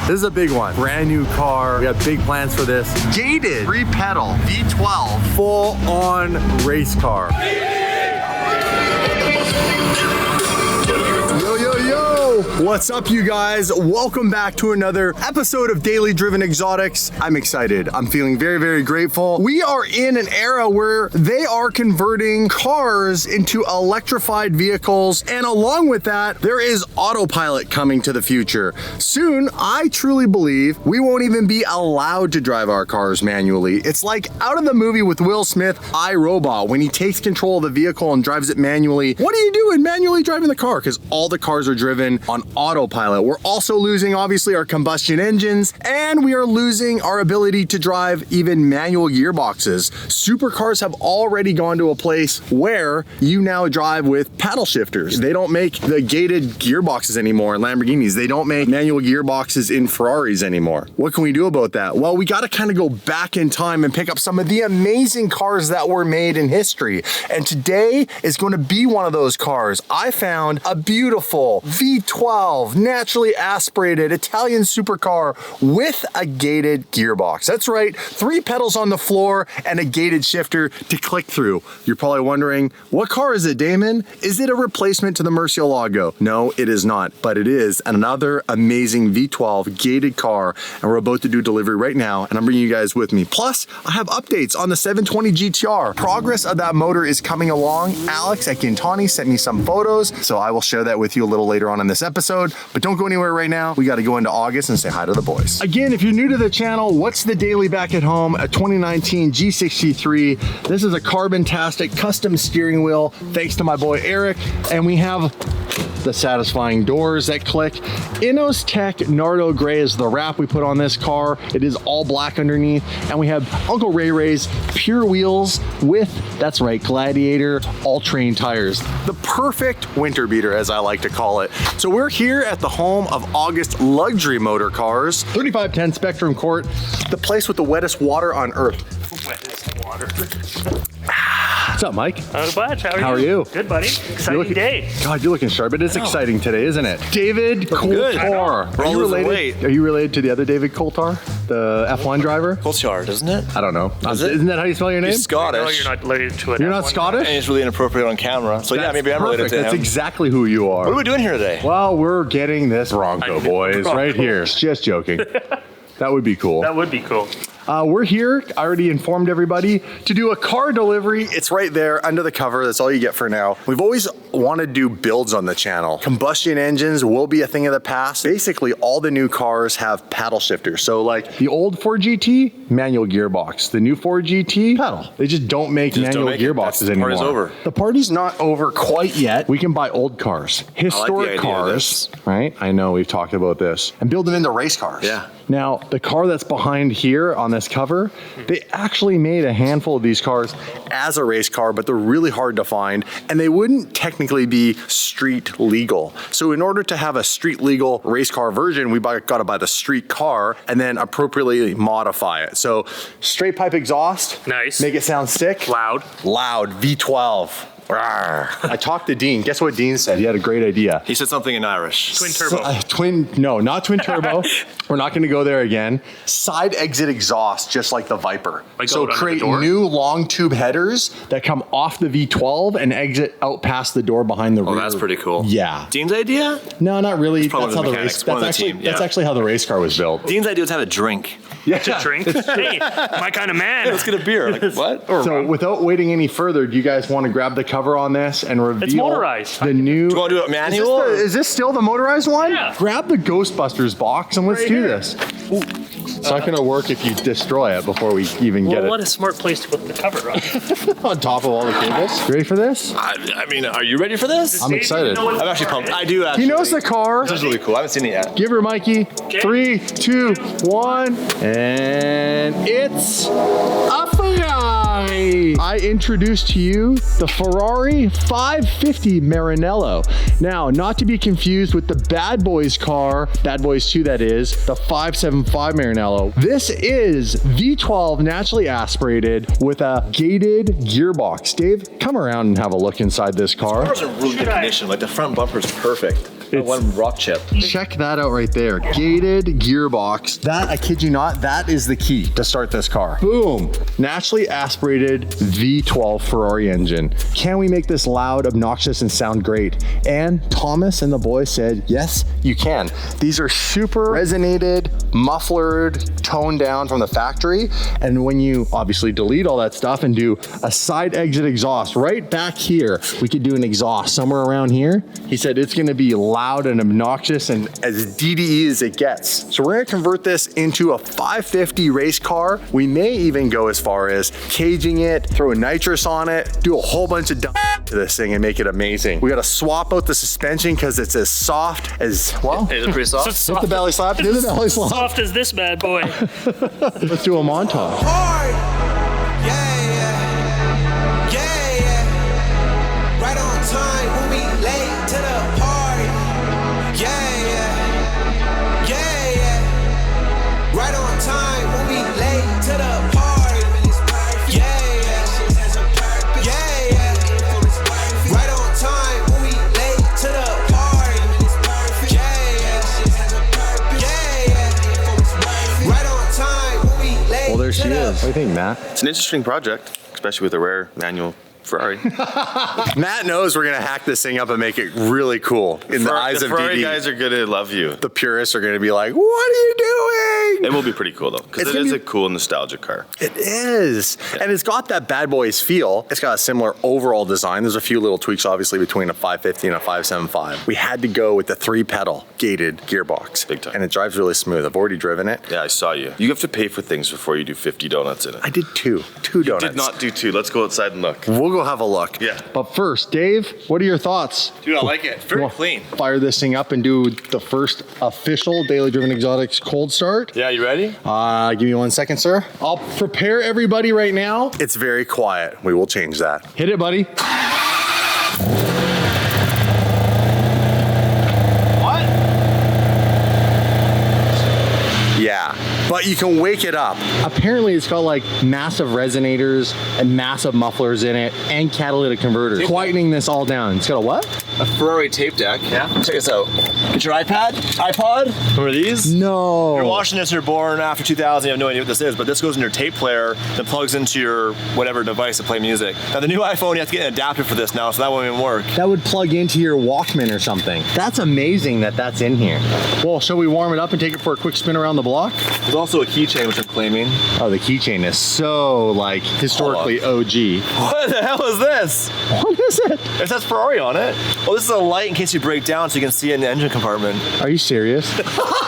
This is a big one. Brand new car. We have big plans for this. Gated 3-pedal V12 full-on race car. What's up, you guys? Welcome back to another episode of Daily Driven Exotics. I'm excited. I'm feeling very, very grateful. We are in an era where they are converting cars into electrified vehicles, and along with that, there is autopilot coming to the future. Soon, I truly believe we won't even be allowed to drive our cars manually. It's like out of the movie with Will Smith, I, Robot, when he takes control of the vehicle and drives it manually. What are you doing manually driving the car? Because all the cars are driven on autopilot. We're also losing, obviously, our combustion engines, and we are losing our ability to drive even manual gearboxes. Supercars have already gone to a place where you now drive with paddle shifters. They don't make the gated gearboxes anymore in Lamborghinis. They don't make manual gearboxes in Ferraris anymore. What can we do about that? Well, we got to kind of go back in time and pick up some of the amazing cars that were made in history. And today is going to be one of those cars. I found a beautiful V12 naturally aspirated Italian supercar with a gated gearbox. That's right, 3 pedals on the floor and a gated shifter to click through. You're probably wondering, what car is it, Damon? Is it a replacement to the Murcielago? No, it is not, but it is another amazing V12 gated car, and we're about to do delivery right now, and I'm bringing you guys with me. Plus, I have updates on the 720 GTR. Progress of that motor is coming along. Alex at Gintani sent me some photos, so I will share that with you a little later on in this episode. But don't go anywhere right now. We got to go into August and say hi to the boys. Again, if you're new to the channel, what's the daily back at home? A 2019 G63. This is a carbon-tastic custom steering wheel, thanks to my boy Eric. And we have the satisfying doors that click. Innos Tech Nardo Gray is the wrap we put on this car. It is all black underneath. And we have Uncle Ray Ray's pure wheels with, that's right, Gladiator all-terrain tires. The perfect winter beater, as I like to call it. So we're here at the home of August Luxury Motor Cars, 3510 Spectrum Court, the place with the wettest water on earth. Wettest water. What's up, Mike? Not much. How are you? Good, buddy. Exciting day. God, you're looking sharp. It is exciting today, isn't it? David Coulthard. Are you related to the other David Coulthard, the F1 driver? Coulthard, isn't it? I don't know. Is it? Isn't that how you spell your name? He's Scottish. No, you're not related to it. You're not Scottish? And he's really inappropriate on camera. So yeah, maybe I'm related to him. That's exactly who you are. What are we doing here today? Well, we're getting this Bronco, boys, right here. Just joking. That would be cool. That would be cool. We're here, I already informed everybody, to do a car delivery. It's right there under the cover. That's all you get for now. We've always wanted to do builds on the channel. Combustion engines will be a thing of the past. Basically, all the new cars have paddle shifters. So like the old 4GT, manual gearbox. The new 4GT, pedal. They just don't make manual gearboxes anymore. The party's over. The party's not over quite yet. We can buy old cars, historic cars, right? I know, we've talked about this. And build them into race cars. Yeah. Now, the car that's behind here on this cover, they actually made a handful of these cars as a race car, but they're really hard to find, and they wouldn't technically be street legal. So in order to have a street legal race car version, we got to buy the street car and then appropriately modify it. So straight pipe exhaust. Nice. Make it sound sick. Loud. Loud, V12. I talked to Dean. Guess what Dean said? He had a great idea. He said something in Irish. Twin turbo. No, not twin turbo. We're not going to go there again. Side exit exhaust, just like the Viper. Like so create new long tube headers that come off the V12 and exit out past the door behind the rear. Oh, that's pretty cool. Yeah. Dean's idea? No, not really. That's how the race. That's actually how the race car was built. Dean's idea was to have a drink. Yeah. To drink? Hey, my kind of man. Let's get a beer. Like, what? So without waiting any further, do you guys want to grab the cover on this and reveal It's motorized. the new... Do you want to do it manual? Is this still the motorized one? Yeah. Grab the Ghostbusters box and let's do this. Ooh. It's not going to work if you destroy it before we even get it. What a smart place to put the cover on. On top of all the cables. Ready for this? I mean, are you ready for this? I'm excited. I'm actually pumped. I do actually. He knows the car. This is really cool. I haven't seen it yet. Give her, Mikey. 3, 2, 1. And it's a Ferrari. I introduced to you the Ferrari 550 Maranello. Now, not to be confused with the Bad Boys car, Bad Boys 2 that is, the 575 Maranello. This is V12 naturally aspirated with a gated gearbox. Dave, come around and have a look inside this car. The car's in really good condition. Like the front bumper is perfect. One rock chip. Check that out right there. Gated gearbox. That, I kid you not, that is the key to start this car. Boom. Naturally aspirated V12 Ferrari engine. Can we make this loud, obnoxious, and sound great? And Thomas and the boys said, yes, you can. These are super resonated, mufflered, toned down from the factory. And when you obviously delete all that stuff and do a side exit exhaust right back here, we could do an exhaust somewhere around here. He said it's gonna be loud and obnoxious and as DDE as it gets. So we're gonna convert this into a 550 race car. We may even go as far as caging it, throw a nitrous on it, do a whole bunch of dumb to this thing and make it amazing. We gotta swap out the suspension because it's as soft as, well, Is it pretty soft? hit the belly slap, do the belly slap. Soft as this bad boy. Let's do a montage. Hard. Yeah, yeah. Yeah, yeah. Right on time when we late to the party. Yeah, yeah. Yeah, yeah. Right on time when we late to the party. Yeah, yeah. Yeah, yeah. Right on time when we late to the party. Yeah, yeah. Yeah, yeah. Right on time when we late. Well, there she is. What do you think, Matt? It's an interesting project, especially with a rare manual Ferrari. Matt knows we're gonna hack this thing up and make it really cool in the eyes the of Ferrari DD. guys are gonna love you. The purists are gonna be like, what are you doing? It will be pretty cool though, because It's it gonna is be- a cool nostalgia car. It is. And it's got that bad boys feel. It's got a similar overall design. There's a few little tweaks obviously between a 550 and a 575. We had to go with the 3-pedal gated gearbox. Big time. And it drives really smooth. I've already driven it. Yeah, I saw you. You have to pay for things before you do 50 donuts in it. I did two donuts. Did not do 2. Let's go outside and look. We'll go have a look. Yeah. But first, Dave, what are your thoughts? Dude, I like it. Very Well, clean. Fire this thing up and do the first official Daily Driven Exotics cold start. Yeah, you ready? Give me 1 second, sir. I'll prepare everybody right now. It's very quiet. We will change that. Hit it, buddy. What? Yeah, but you can wake it up. Apparently it's got like massive resonators and massive mufflers in it and catalytic converters. Quietening this all down. It's got a what? A Ferrari tape deck. Yeah. Check this out. Get your iPod. Remember these? No. You're watching this and you're born after 2000, you have no idea what this is, but this goes in your tape player that plugs into your whatever device to play music. Now the new iPhone, you have to get an adapter for this now, so that won't even work. That would plug into your Walkman or something. That's amazing that that's in here. Well, shall we warm it up and take it for a quick spin around the block? There's also a keychain, which I'm claiming. Oh, the keychain is so like historically OG. What the hell is this? What is it? It says Ferrari on it. Oh, this is a light in case you break down so you can see it in the engine compartment. Are you serious?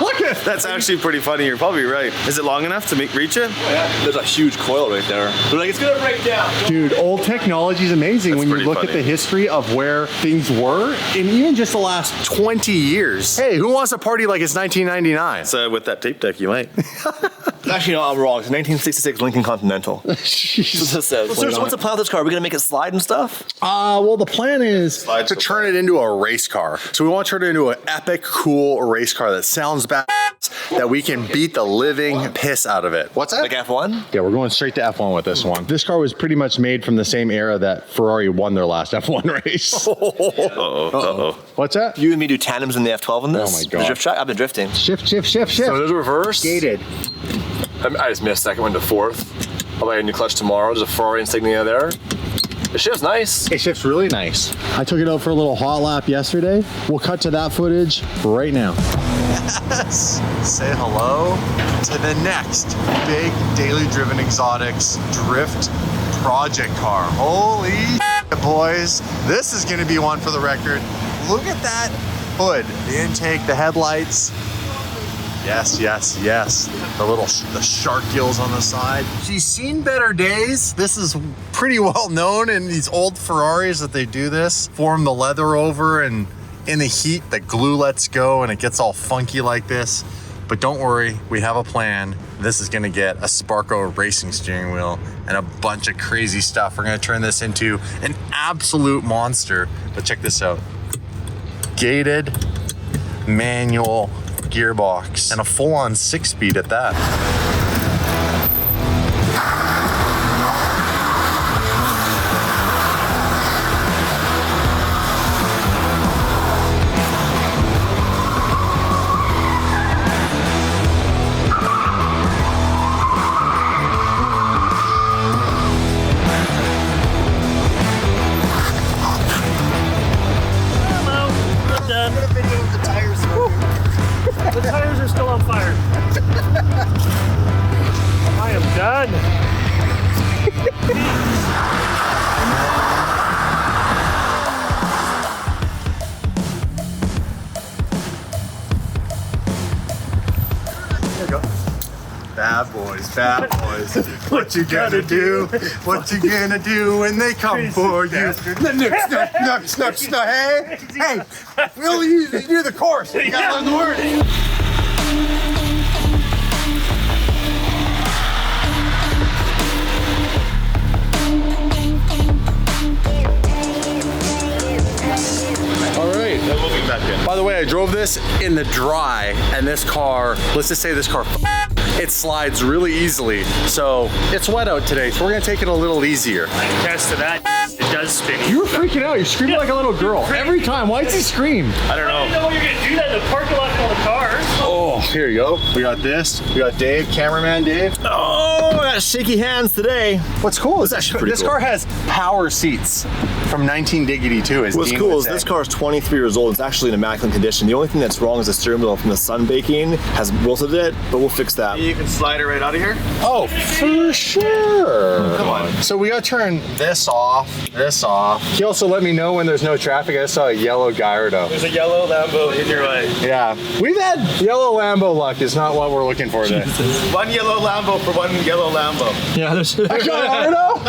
Look at That's actually pretty funny. You're probably right. Is it long enough to reach it? that. There's a huge coil right there. They're like, it's gonna break down. Dude, old technology is amazing That's when you pretty look at funny. the history of where things were in even just the last 20 years. Hey, who wants to party like it's 1999? So with that tape deck, you might. Actually, no, I'm wrong. It's 1966 Lincoln Continental. That's Jeez. what this says. What's the plan with this car? Are we gonna make it slide and stuff? Well, the plan is Slides to so turn it into a race car. So we want to turn it into an epic, cool race car that sounds bad, that we can beat the living piss out of it. What's that? Like F1? Yeah, we're going straight to F1 with this one. This car was pretty much made from the same era that Ferrari won their last F1 race. What's that? You and me do tandems in the F12 in this? Oh my The God. drift track? I've been drifting. Shift, shift, shift, shift. So there's a reverse. Gated. I just missed second one to fourth. I'll buy a new clutch tomorrow. There's a Ferrari insignia there. The shit's nice. It shifts really nice. I took it out for a little hot lap yesterday. We'll cut to that footage right now. Yes. Say hello to the next big Daily Driven Exotics drift project car. Holy boys. This is going to be one for the record. Look at that hood, the intake, the headlights. Yes, yes, yes. The shark gills on the side. She's seen better days. This is pretty well known in these old Ferraris that they do this. Form the leather over, and in the heat, the glue lets go and it gets all funky like this. But don't worry, we have a plan. This is gonna get a Sparco racing steering wheel and a bunch of crazy stuff. We're gonna turn this into an absolute monster. But check this out. Gated, manual, gearbox, and a full-on 6-speed at that. Done. Bad boys, bad boys. What you gonna do? What you gonna do when they come for you? Snuck, hey, hey, Will, you do the chorus. You gotta learn the word. All right. By the way, I drove this in the dry, and this car, let's just say this car, it slides really easily. So it's wet out today, so we're gonna take it a little easier. Test to that, it does spin. You were freaking out. You're screaming like a little girl every time. Why'd you scream? I don't I didn't know. know you were gonna do that in the parking lot with all the cars. Oh, here you go. We got this. We got Dave, cameraman Dave. Oh, I got shaky hands today. What's cool is actually pretty this cool. car has power seats from 1982. What's cool is this car is 23 years old. It's actually in immaculate condition. The only thing that's wrong is the steering wheel from the sun baking has wilted it, but we'll fix that. You can slide it right out of here? Oh, for sure. Come on. So we gotta turn this off, this off. He also let me know when there's no traffic. I just saw a yellow Gallardo. There's a yellow Lambo in your way. Yeah, we've had yellow Lambo luck. It's not what we're looking for today. One yellow Lambo for one yellow Lambo. Yeah, there's. A Gallardo?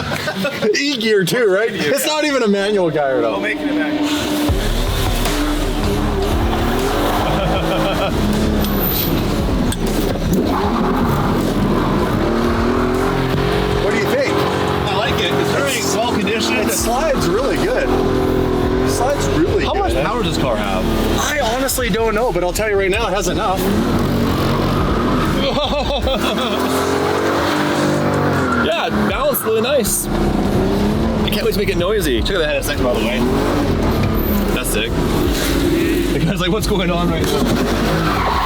E-gear too, right? It's not even a manual Gallardo. We'll make it a manual. What do you think? I like it. It's very well conditioned. It slides really good. It slides really How good. much power does this car have? I honestly don't know, but I'll tell you right now, it has enough. Yeah, it balanced really nice. I can't wait to make it noisy. Check out the head a second, by the way. That's sick. The guy's like, what's going on right now?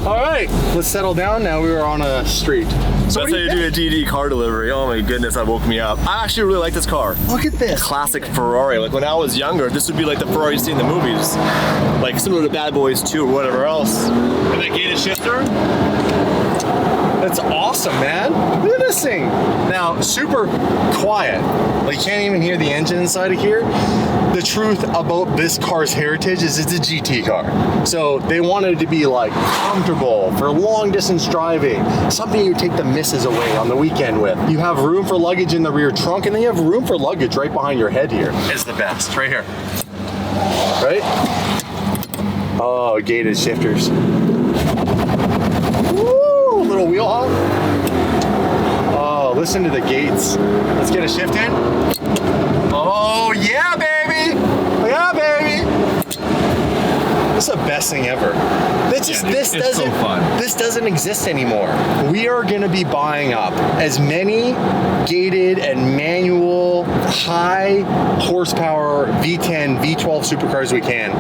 All right, let's settle down. Now we are on a street. So That's how you do a DD car delivery. Oh my goodness, that woke me up. I actually really like this car. Look at this. Classic Ferrari. Like when I was younger, this would be like the Ferrari you see in the movies. Like similar to Bad Boys 2 or whatever else. And that gated shifter. That's awesome, man. Look at this thing. Now, super quiet. Like, you can't even hear the engine inside of here. The truth about this car's heritage is it's a GT car. So they wanted it to be like comfortable for long distance driving, something you take the misses away on the weekend with. You have room for luggage in the rear trunk, and then you have room for luggage right behind your head here. It's the best. Right here. Right? Oh, gated shifters. Woo, little wheel hop. Oh, listen to the gates. Let's get a shift in. Oh, yeah, baby. Yeah, baby. This is the best thing ever. This doesn't exist anymore. We are gonna be buying up as many gated and manual high horsepower V10, V12 supercars as we can.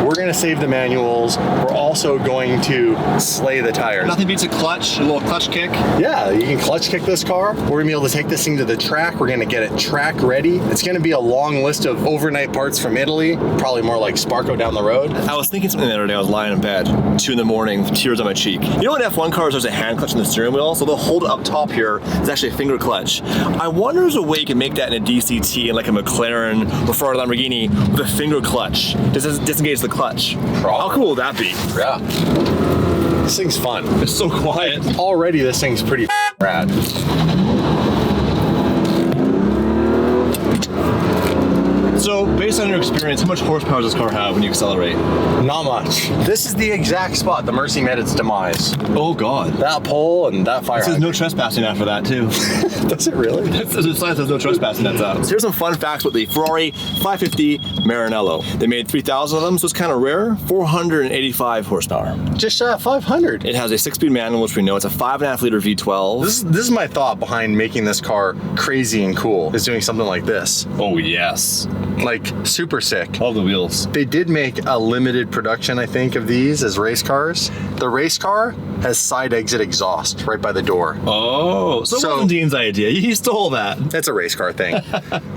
We're gonna save the manuals. We're also going to slay the tires. Nothing beats a clutch, a little clutch kick. Yeah, you can clutch kick this car. We're gonna be able to take this thing to the track. We're gonna get it track ready. It's gonna be a long list of overnight parts from Italy, probably more like Sparco down the road. I was thinking something the other day. I was lying in bed, 2 in the morning, with tears on my cheek. You know in F1 cars there's a hand clutch in the steering wheel, so they'll hold it up top here. It's actually a finger clutch. I wonder if there's a way you can make that in a DCT in like a McLaren or Ferrari Lamborghini with a finger clutch. Disengage the clutch. How cool would that be? Yeah. This thing's fun. It's so quiet. Already this thing's pretty rad. So, based on your experience, how much horsepower does this car have when you accelerate? Not much. This is the exact spot the Mercy met its demise. Oh God. That pole and that fire. It says no trespassing after that too. Does it really? It says there's no trespassing, that's out. So here's some fun facts with the Ferrari 550 Maranello. They made 3,000 of them, so it's kind of rare. 485 horsepower. Just 500. It has a 6-speed manual, which we know it's a 5.5 liter V12. This is my thought behind making this car crazy and cool, is doing something like this. Oh yes. Like, super sick. All the wheels. They did make a limited production, I think, of these as race cars. The race car has side exit exhaust right by the door. Oh, so it wasn't Dean's idea. He stole that. That's a race car thing.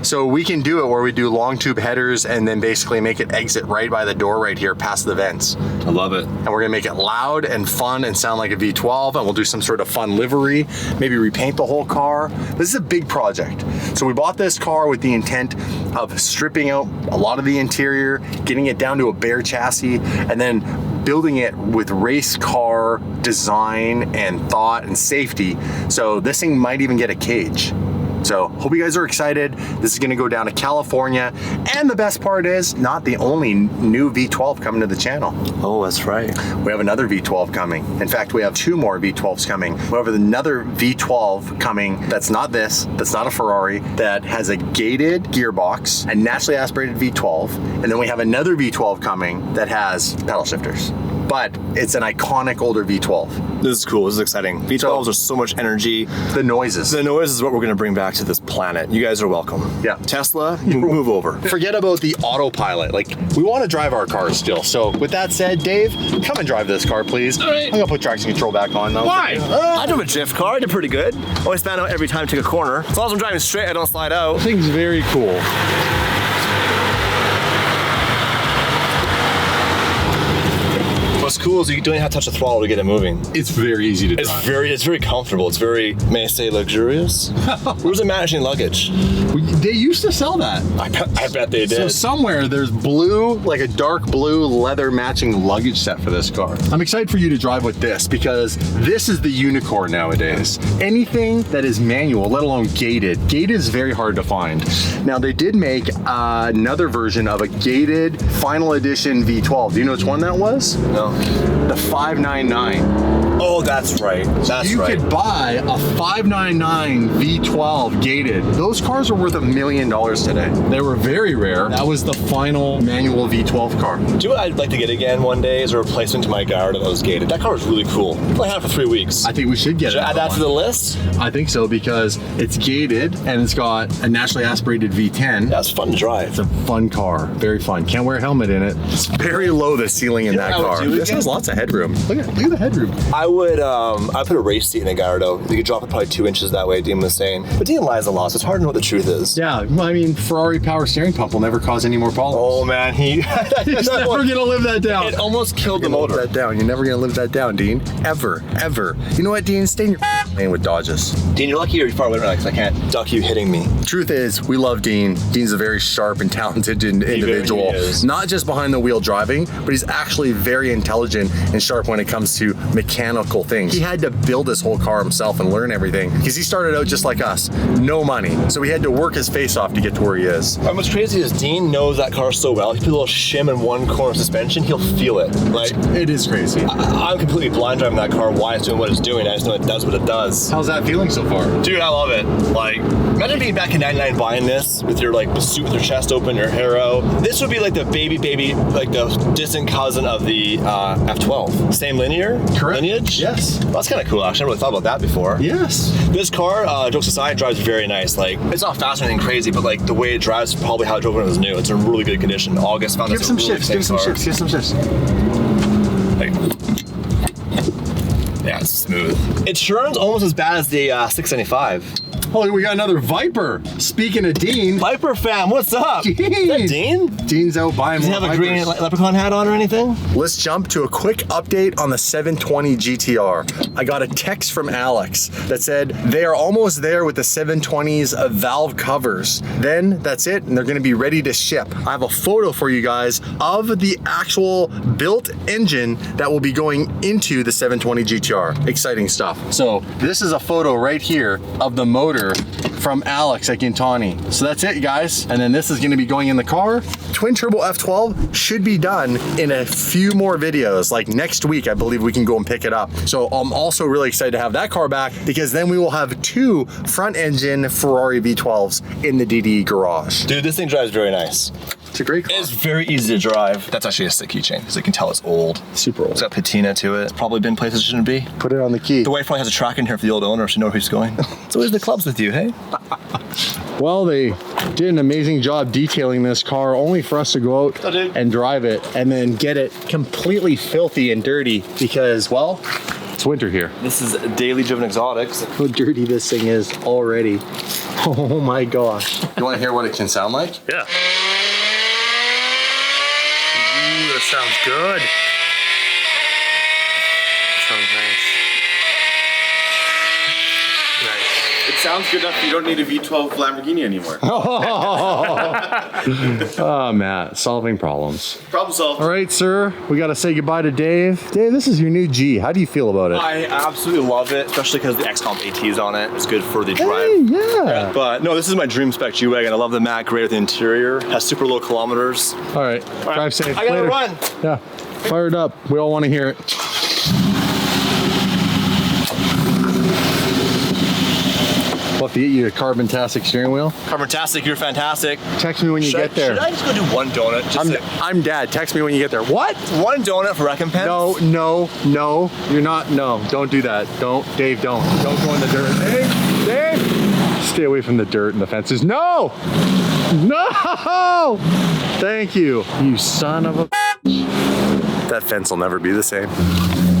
So we can do it where we do long tube headers and then basically make it exit right by the door right here past the vents. I love it. And we're gonna make it loud and fun and sound like a V12, and we'll do some sort of fun livery, maybe repaint the whole car. This is a big project. So we bought this car with the intent of stripping out a lot of the interior, getting it down to a bare chassis, and then building it with race car design and thought and safety. So this thing might even get a cage. So hope you guys are excited. This is gonna go down to California. And the best part is, not the only new V12 coming to the channel. Oh, that's right. We have another V12 coming. In fact, we have 2 more V12s coming. We have another V12 coming that's not this, that's not a Ferrari, that has a gated gearbox, a naturally aspirated V12, and then we have another V12 coming that has pedal shifters. But it's an iconic older V12. This is cool. This is exciting. V12s are so much energy. The noises. The noise is what we're going to bring back to this planet. You guys are welcome. Yeah. Tesla, you move over. Forget about the autopilot. Like, we want to drive our cars still. So with that said, Dave, come and drive this car, please. All right. I'm gonna put traction control back on though. Why? I drove a drift car. I did pretty good. Always fan out every time I take a corner. As long as I'm driving straight, I don't slide out. Thing's very cool. What's cool is you don't even have to touch the throttle to get it moving. It's very easy to drive. It's very comfortable. It's very, may I say, luxurious. Where's the managing luggage? They used to sell that. I bet they did. So somewhere there's blue, like a dark blue leather matching luggage set for this car. I'm excited for you to drive with this because this is the unicorn nowadays. Anything that is manual, let alone gated. Gated is very hard to find. Now they did make another version of a gated final edition V12. Do you know which one that was? No. The 599. Oh, that's right. That's You right. could buy a 599 V12 gated. Those cars are worth $1 million today. They were very rare. That was the final manual V12 car. Do you know what I'd like to get again one day as a replacement to my Gallardo that was gated? That car was really cool. I only had it for 3 weeks. I think we should get Should I add that to the list? I think so because it's gated and it's got a naturally aspirated V10. Yeah, it's fun to drive. It's a fun car, very fun. Can't wear a helmet in it. It's very low, the ceiling in that what I would car. do This again? has lots of headroom. Look at the headroom. I'd put a race seat in a Gallardo. You could drop it probably 2 inches that way, Dean was saying. But Dean lies a lot, so it's hard to know what the truth is. Yeah, well, I mean, Ferrari power steering pump will never cause any more problems. Oh man, He's never gonna live that down. It almost killed the Live motor. that down. You're never gonna live that down, Dean. Ever, ever. You know what, Dean? Stay in your lane with Dodges. Dean, you're lucky you're far away right now because I can't duck you hitting me. Truth is, we love Dean. Dean's a very sharp and talented individual. is. Not just behind the wheel driving, but he's actually very intelligent and sharp when it comes to mechanical things. He had to build his whole car himself and learn everything because he started out just like us, no money. So he had to work his face off to get to where he is. And what's crazy is Dean knows that car so well. If you put a little shim in one corner of suspension, he'll feel it. Like, It is crazy. I'm completely blind driving that car, why it's doing what it's doing. I just know it does what it does. How's that feeling so far? Dude, I love it. Like, imagine being back in 99 buying this with your like suit with your chest open, your hair out. This would be like the baby, like the distant cousin of the F12. Same lineage? Yes. Well, that's kind of cool, actually. I never really thought about that before. Yes. This car, jokes aside, drives very nice. Like, it's not fast or anything crazy, but like the way it drives is probably how it drove when it was new. It's in really good condition. August found Give this some a really shifts, thin give some car. shifts, give some shifts. Like, yeah, it's smooth. It churns almost as bad as the 675. Oh, we got another Viper. Speaking of Dean. Viper fam, what's up? Dean. Is that Dean? Dean's out buying Does he more have a green Vipers. leprechaun hat on or anything? Let's jump to a quick update on the 720 GTR. I got a text from Alex that said they are almost there with the 720's valve covers. Then that's it, and they're gonna be ready to ship. I have a photo for you guys of the actual built engine that will be going into the 720 GTR. Exciting stuff. So this is a photo right here of the motor from Alex at Gintani. So that's it, guys. And then this is gonna be going in the car. Twin turbo F12 should be done in a few more videos. Like next week, I believe we can go and pick it up. So I'm also really excited to have that car back because then we will have 2 front engine Ferrari V12s in the DD garage. Dude, this thing drives very nice. It's a great car. It's very easy to drive. That's actually a sick keychain because you can tell it's old. Super old. It's got patina to it. It's probably been places it shouldn't be. Put it on the key. The wife probably has a track in here for the old owner so you know where he's going. So where's the clubs with you, hey? Well, they did an amazing job detailing this car, only for us to go out and drive it and then get it completely filthy and dirty because, well, it's winter here. This is Daily Driven Exotics. How dirty this thing is already. Oh my gosh. You want to hear what it can sound like? Yeah. Ooh, that sounds good. Sounds nice. Nice. It sounds good enough you don't need a V12 Lamborghini anymore. Oh, Matt, solving problems. Problem solved. All right, sir, we got to say goodbye to Dave. Dave, this is your new G. How do you feel about it? I absolutely love it, especially because the XComp AT is on it. It's good for the drive. Hey, yeah. But no, this is my dream spec G-Wagon. I love the matte gray with the interior. Has super low kilometers. All right, drive safe. I gotta Later. run. Yeah, fire it up. We all want to hear it. We'll have to get you a carbon-tastic steering wheel. Carbon-tastic, you're fantastic. Text me when you get there. Should I just go do one donut? I'm Dad. Text me when you get there. What? One donut for recompense? No, you're not. No, don't do that. Don't, Dave, don't. Don't go in the dirt. Dave! Stay away from the dirt and the fences. No! No! Thank you, you son of a... That fence will never be the same.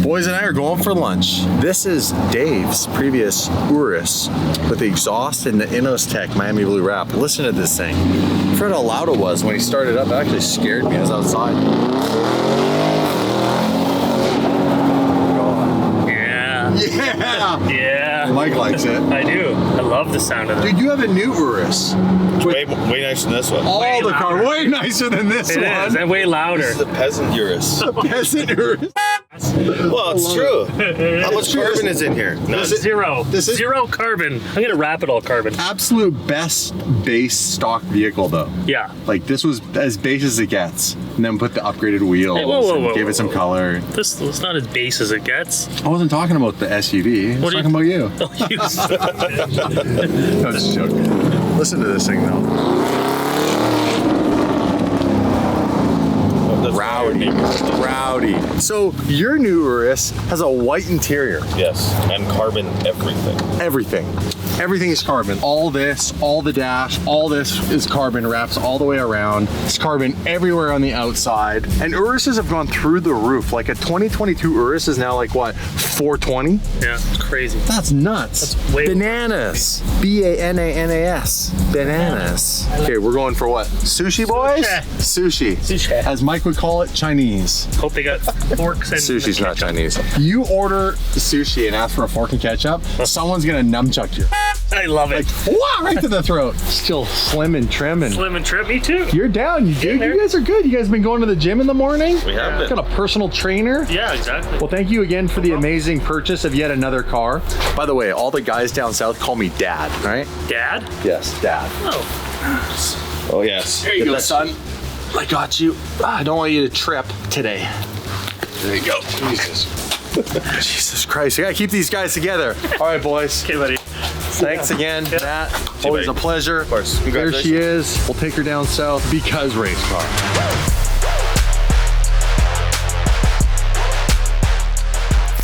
Boys and I are going for lunch. This is Dave's previous Urus with the exhaust and the Innos Tech Miami Blue wrap. Listen to this thing. I forgot how loud it was when he started up. It actually scared me. I was outside. Yeah. Yeah! Yeah. Mike likes it. I do. I love the sound of that. Dude, you have a new Urus. Way nicer than this one. All Way the car louder. way nicer than this It one. is, and way louder. This is a peasant Urus. Peasant Urus. Well, it's true. How much carbon is in here? None. Zero. This is- Zero carbon. I'm gonna wrap it all carbon. Absolute best base stock vehicle though. Yeah. Like this was as base as it gets. And then put the upgraded wheels Hey, whoa, and gave whoa, it some whoa. color. This is not as base as it gets. I wasn't talking about the SUV. I was What are talking about you. You No, just joking. Listen to this thing though. Rowdy. So your new Urus has a white interior. Yes, and carbon everything. Everything is carbon. All this, all the dash, all this is carbon, wraps all the way around. It's carbon everywhere on the outside. And Uruses have gone through the roof. Like a 2022 Urus is now like what, 420? Yeah, it's crazy. That's nuts. That's way Bananas. B-A-N-A-N-A-S. Bananas. Okay, we're going for what? Sushi, boys? Sushi. Sushi. As Mike would call it, Chinese. Hope they got forks and Sushi's not Chinese. You order sushi and ask for a fork and ketchup, someone's gonna nunchuck you. I love it. Wow, right to the throat. Still slim and trim and Slim and trip, me too. you're down, you dude. there. You guys are good. You guys been going to the gym in the morning? We have been. Got a personal trainer. Yeah, exactly. Well, thank you again for the amazing purchase of yet another car. By the way, all the guys down south call me Dad, right? Dad? Yes, Dad. Oh, Oh, yes. There you go, son. I got you. I don't want you to trip today. There you go. Jesus. Jesus Christ, I gotta keep these guys together. All right, boys. okay, buddy. Thanks again, Matt. Always a buddy. pleasure. Of course. There she Congratulations. is. We'll take her down south because race car.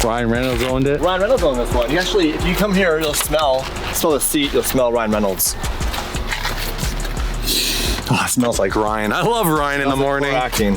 Ryan Reynolds owned it. Ryan Reynolds on this one. He actually, if you come here, you'll smell the seat, you'll smell Ryan Reynolds. Oh, it smells like Ryan. I love Ryan in the morning. Acting.